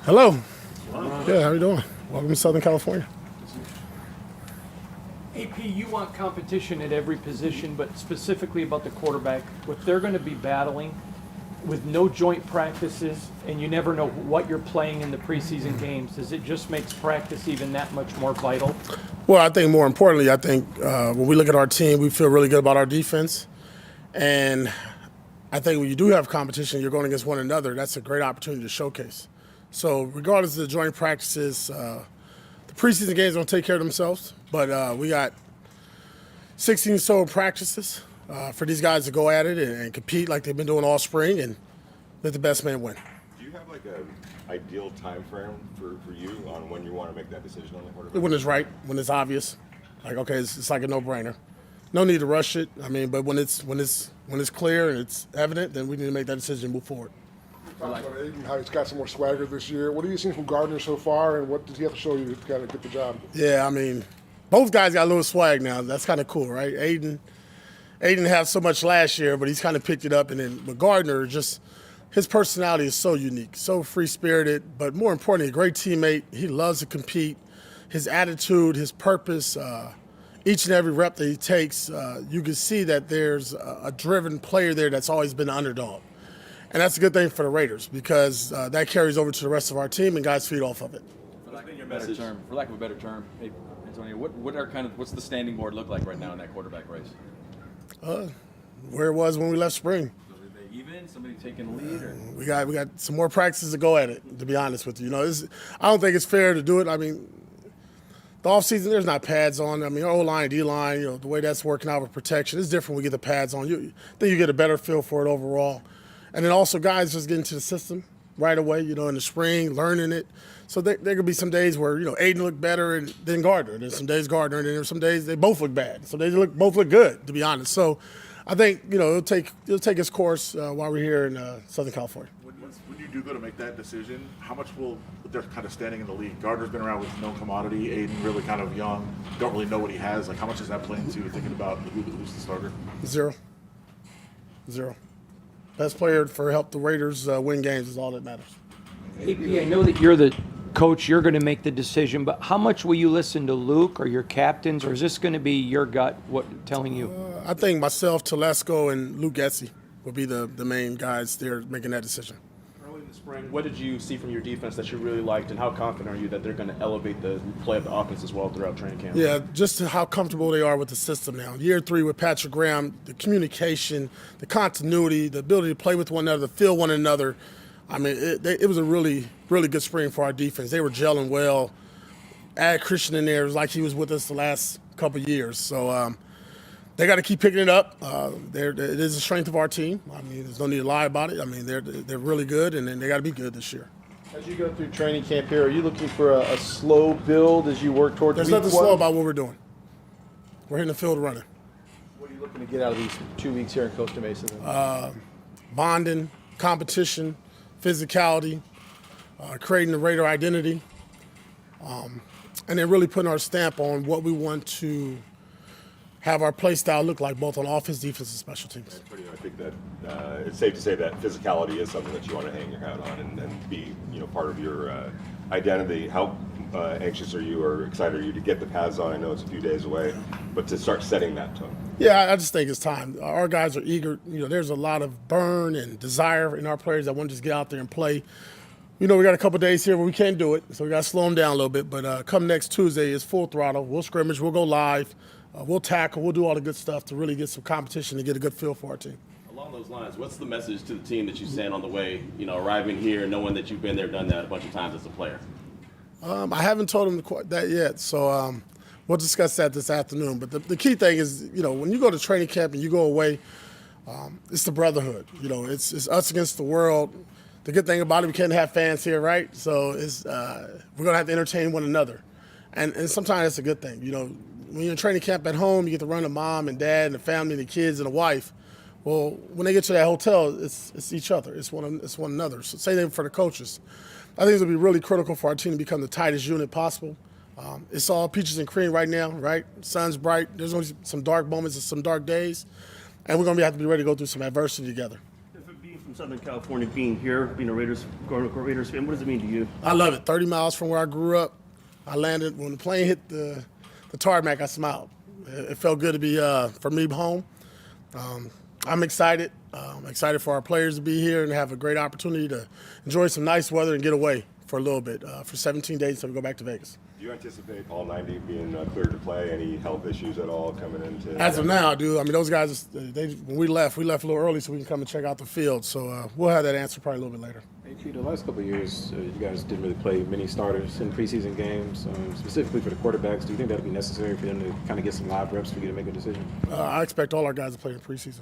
Hello. Good. How you doing? Welcome to Southern California. AP, you want competition at every position, but specifically about the quarterback, what they're going to be battling with no joint practices, and you never know what you're playing in the preseason games. Does it just makes practice even that much more vital? Well, I think more importantly, when we look at our team, we feel really good about our defense. And I think when you do have competition, you're going against one another, that's a great opportunity to showcase. So regardless of the joint practices, the preseason games don't take care of themselves, but we got 16 so practices for these guys to go at it and compete like they've been doing all spring and let the best man win. Do you have like an ideal time frame for you on when you want to make that decision on the quarterback? When it's right, when it's obvious, like okay, it's like a no-brainer. No need to rush it. I mean, but when it's clear and it's evident, then we need to make that decision and move forward. Talked about Aiden, how he's got some more swagger this year. What have you seen from Gardner so far, and what does he have to show you to kind of get the job? Yeah, I mean, both guys got a little swag now. That's kind of cool, right? Aiden didn't have so much last year, but he's kind of picked it up. And then with Gardner, just his personality is so unique, so free-spirited, but more importantly, a great teammate. He loves to compete. His attitude, his purpose, each and every rep that he takes, you can see that there's a driven player there that's always been an underdog. And that's a good thing for the Raiders because that carries over to the rest of our team and guys feed off of it. For lack of a better term, hey, Antonio, what's the standing board look like right now in that quarterback race? Where it was when we left spring. So are they even? Somebody taking the lead? Or? We got some more practices to go at it, to be honest with you. I don't think it's fair to do it. I mean, the offseason, there's not pads on. I mean, O-line, D-line, the way that's working out with protection, it's different when we get the pads on. I think you get a better feel for it overall. And then also guys just get into the system right away, in the spring, learning it. So there could be some days where, Aiden looked better than Gardner. There's some days Gardner, and then there's some days they both look bad. So they both look good, to be honest. So I think, it'll take its course while we're here in Southern California. When you do go to make that decision, how much will they're kind of standing in the league? Gardner's been around with no commodity. Aiden really kind of young, don't really know what he has. Like, how much does that play into thinking about who's the starter? Zero. Best player for help the Raiders win games is all that matters. AP, I know that you're the coach, you're going to make the decision, but how much will you listen to Luke or your captains, or is this going to be your gut telling you? I think myself, Telesco, and Luke Getsy will be the main guys there making that decision. Early in the spring, what did you see from your defense that you really liked, and how confident are you that they're going to elevate the play of the offense as well throughout training camp? Yeah, just how comfortable they are with the system now. Year 3 with Patrick Graham, the communication, the continuity, the ability to play with one another, to feel one another. I mean, it was a really, really good spring for our defense. They were gelling well. Add Christian in there. It was like he was with us the last couple of years. So they got to keep picking it up. It is a strength of our team. I mean, there's no need to lie about it. I mean, they're really good, and then they got to be good this year. As you go through training camp here, are you looking for a slow build as you work towards There's week nothing one? slow about what we're doing. We're hitting the field running. What are you looking to get out of these 2 weeks here in Costa Mesa? Bonding, competition, physicality, creating the Raider identity, and then really putting our stamp on what we want to have our play style look like, both on offense, defense, and special teams. I think that it's safe to say that physicality is something that you want to hang your hat on and be part of your identity. How anxious are you or excited are you to get the pads on? I know it's a few days away, but to start setting that tone. Yeah, I just think it's time. Our guys are eager. There's a lot of burn and desire in our players that want to just get out there and play. We got a couple days here where we can't do it, so we got to slow them down a little bit. But come next Tuesday, it's full throttle. We'll scrimmage, we'll go live, we'll tackle, we'll do all the good stuff to really get some competition and get a good feel for our team. Along those lines, what's the message to the team that you send on the way, arriving here, knowing that you've been there, done that a bunch of times as a player? I haven't told them that yet, so we'll discuss that this afternoon. But the key thing is, when you go to training camp and you go away, it's the brotherhood. It's us against the world. The good thing about it, we can't have fans here, right? So we're going to have to entertain one another. And sometimes that's a good thing. When you're in training camp at home, you get to run to mom and dad and the family and the kids and the wife. Well, when they get to that hotel, it's each other. It's one another. So same thing for the coaches. I think it'll be really critical for our team to become the tightest unit possible. It's all peaches and cream right now, right? Sun's bright. There's only some dark moments and some dark days. And we're going to have to be ready to go through some adversity together. If it being from from Southern California, being here, being a growing up a Raiders fan, what does it mean to you? I love it. 30 miles from where I grew up. I landed, when the plane hit the tarmac, I smiled. It felt good to be, for me, home. I'm excited. I'm excited for our players to be here and have a great opportunity to enjoy some nice weather and get away for a little bit for 17 days until we go back to Vegas. Do you anticipate all 90 being cleared to play? Any health issues at all coming into? As of now, dude, I mean, those guys, when we left a little early so we can come and check out the field. So we'll have that answer probably a little bit later. AP, the last couple of years, you guys didn't really play many starters in preseason games, specifically for the quarterbacks. Do you think that would be necessary for them to kind of get some live reps for you to make a decision? I expect all our guys to play in preseason.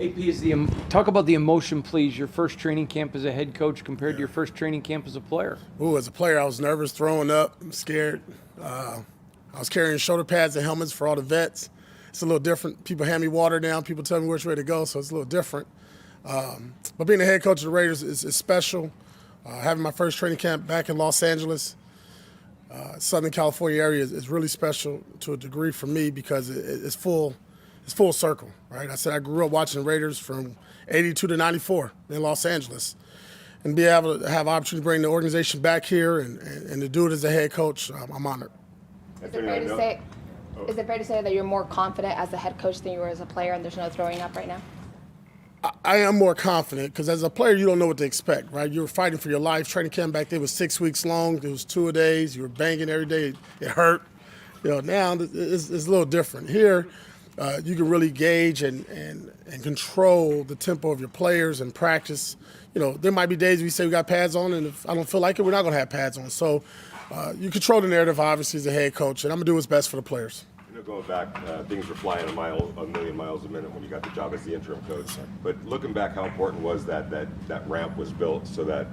AP is talk about the emotion, please. Your first training camp as a head coach compared to your first training camp as a player. Ooh, as a player, I was nervous, throwing up, I'm scared. I was carrying shoulder pads and helmets for all the vets. It's a little different. People hand me water now. People tell me which way to go, so it's a little different. But being the head coach of the Raiders is special. Having my first training camp back in Los Angeles, Southern California area is really special to a degree for me because it's full circle, right? I said I grew up watching the Raiders from 82 to 94 in Los Angeles. And be able to have opportunity to bring the organization back here and to do it as a head coach, I'm honored. Is it fair to say that you're more confident as a head coach than you were as a player and there's no throwing up right now? I am more confident because as a player, you don't know what to expect, right? You were fighting for your life. Training camp back then was 6 weeks long. It was 2 a days. You were banging every day. It hurt. Now it's a little different. Here, you can really gauge and control the tempo of your players and practice. There might be days we say we got pads on, and if I don't feel like it, we're not going to have pads on. So you control the narrative, obviously, as a head coach, and I'm going to do what's best for the players. Going back, things were flying a million miles a minute when you got the job as the interim coach. But looking back, how important was that ramp was built so that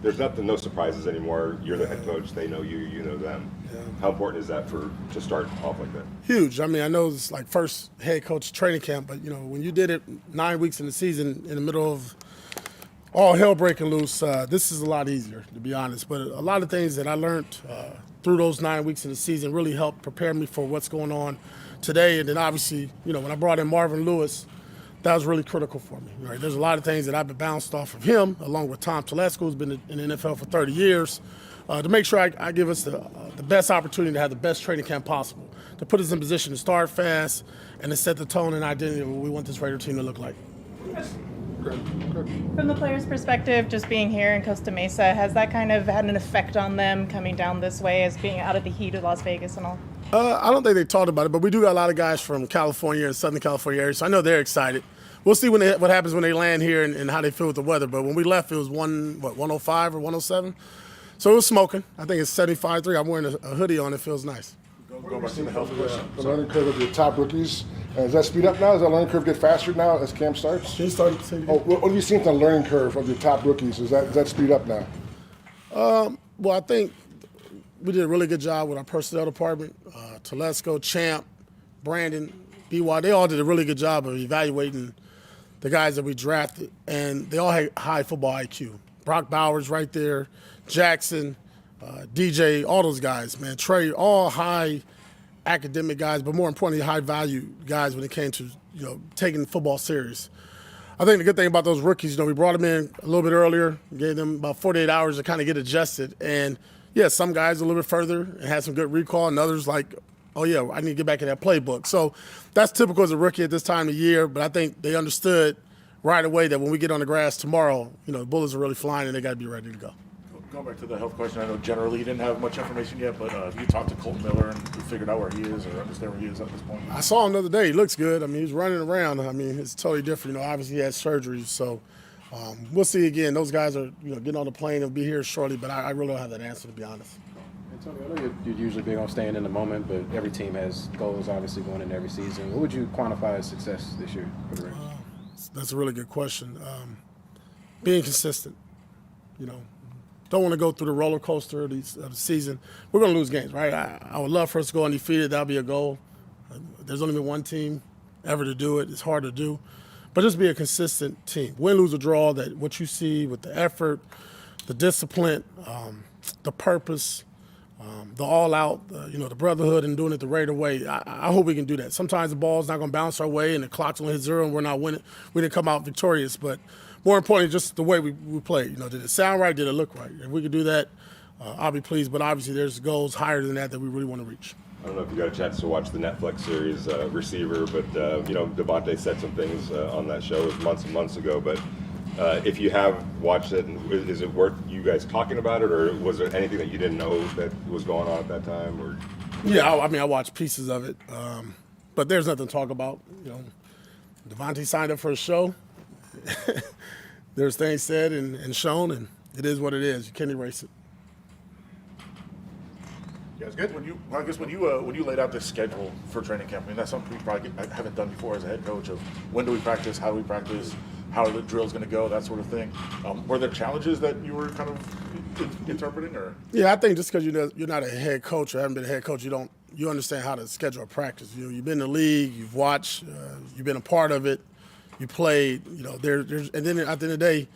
there's no surprises anymore. You're the head coach. They know you. You know them. Yeah. How important is that to start off like that? Huge. I mean, I know it's like first head coach training camp, but when you did it 9 weeks in the season in the middle of all hell breaking loose, this is a lot easier, to be honest. But a lot of things that I learned through those 9 weeks in the season really helped prepare me for what's going on today. And then obviously, when I brought in Marvin Lewis, that was really critical for me. Right? There's a lot of things that I've been bounced off of him, along with Tom Telesco, who's been in the NFL for 30 years, to make sure I give us the best opportunity to have the best training camp possible, to put us in position to start fast and to set the tone and identity of what we want this Raider team to look like. From the players' perspective, just being here in Costa Mesa, has that kind of had an effect on them coming down this way as being out of the heat of Las Vegas and all? I don't think they've talked about it, but we do got a lot of guys from California and Southern California area, so I know they're excited. We'll see what happens when they land here and how they feel with the weather. But when we left, it was 105 or 107? So it was smoking. I think it's 75.3. I'm wearing a hoodie on. It feels nice. Go back to the health question. The learning curve of your top rookies. Does that speed up now? Does that learning curve get faster now as camp starts? Can you start? What have you seen from the learning curve of your top rookies? Does that speed up now? Well, I think we did a really good job with our personnel department. Telesco, Champ, Brandon, BY, they all did a really good job of evaluating the guys that we drafted, and they all had high football IQ. Brock Bowers right there, Jackson, DJ, all those guys, man. Trey, all high academic guys, but more importantly, high value guys when it came to taking football serious. I think the good thing about those rookies, we brought them in a little bit earlier, gave them about 48 hours to kind of get adjusted, and yeah, some guys a little bit further and had some good recall, and others like, oh yeah, I need to get back in that playbook. So that's typical as a rookie at this time of year, but I think they understood right away that when we get on the grass tomorrow, the bullets are really flying and they got to be ready to go. Going back to the health question, I know generally you didn't have much information yet, but have you talked to Colton Miller and figured out where he is or understand where he is at this point? I saw him the other day. He looks good. I mean, he's running around. I mean, it's totally different. Obviously he had surgery, so we'll see again. Those guys are getting on the plane. They'll be here shortly, but I really don't have that answer, to be honest. Antonio, I know you're usually big on staying in the moment, but every team has goals, obviously, going into every season. What would you quantify as success this year for the Raiders? That's a really good question. Being consistent, don't want to go through the roller coaster of the season. We're going to lose games, right? I would love for us to go undefeated. That would be a goal. There's only been one team ever to do it. It's hard to do. But just be a consistent team. Win, lose, or draw, that what you see with the effort, the discipline, the purpose, the all-out, the brotherhood and doing it the Raider way. I hope we can do that. Sometimes the ball's not going to bounce our way and the clock's going to hit zero and we're not winning. We didn't come out victorious, but more importantly, just the way we played. You know, did it sound right? Did it look right? If we could do that, I'll be pleased. But obviously, there's goals higher than that we really want to reach. I don't know if you got a chance to watch the Netflix series Receiver, but you know, Devontae said some things on that show. It was months and months ago, but if you have watched it, is it worth you guys talking about it, or was there anything that you didn't know that was going on at that time? Or yeah, I mean, I watched pieces of it, but there's nothing to talk about. You know, Devontae signed up for a show. There's things said and shown, and it is what it is. You can't erase it. You guys good? When you laid out this schedule for training camp, I mean, that's something we probably haven't done before as a head coach. Of when do we practice? How do we practice? How are the drills going to go? That sort of thing. Were there challenges that you were kind of interpreting, or? Yeah, I think just because you're not a head coach or haven't been a head coach, you understand how to schedule a practice. You know, you've been in the league, you've watched, you've been a part of it, you played. You know, there's and then at the end of the day,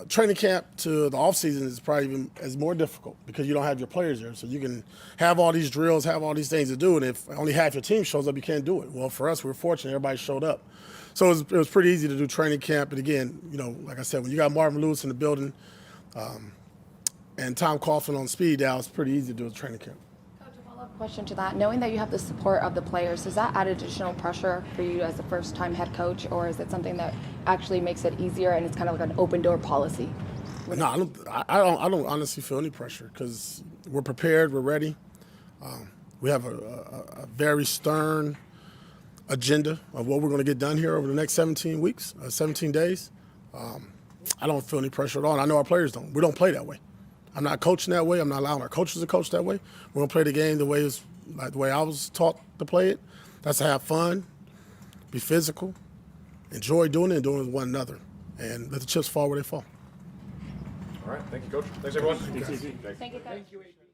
training camp to the off season is probably even as more difficult because you don't have your players there. So you can have all these drills, have all these things to do, and if only half your team shows up, you can't do it. Well, for us, we're fortunate everybody showed up. So it was pretty easy to do training camp. And again, you know, like I said, when you got Marvin Lewis in the building and Tom Coughlin on speed dial, it's pretty easy to do a training camp. Coach, a follow-up question to that. Knowing that you have the support of the players, does that add additional pressure for you as a first-time head coach, or is it something that actually makes it easier and it's kind of like an open-door policy? No, I don't honestly feel any pressure because we're prepared, we're ready. We have a very stern agenda of what we're going to get done here over the next 17 weeks, 17 days. I don't feel any pressure at all. And I know our players don't. We don't play that way. I'm not coaching that way. I'm not allowing our coaches to coach that way. We're going to play the game the way I was taught to play it. That's to have fun, be physical, enjoy doing it and doing it with one another, and let the chips fall where they fall. All right, thank you, Coach. Thanks, everyone. Thank you, Coach. Thank you, AJ.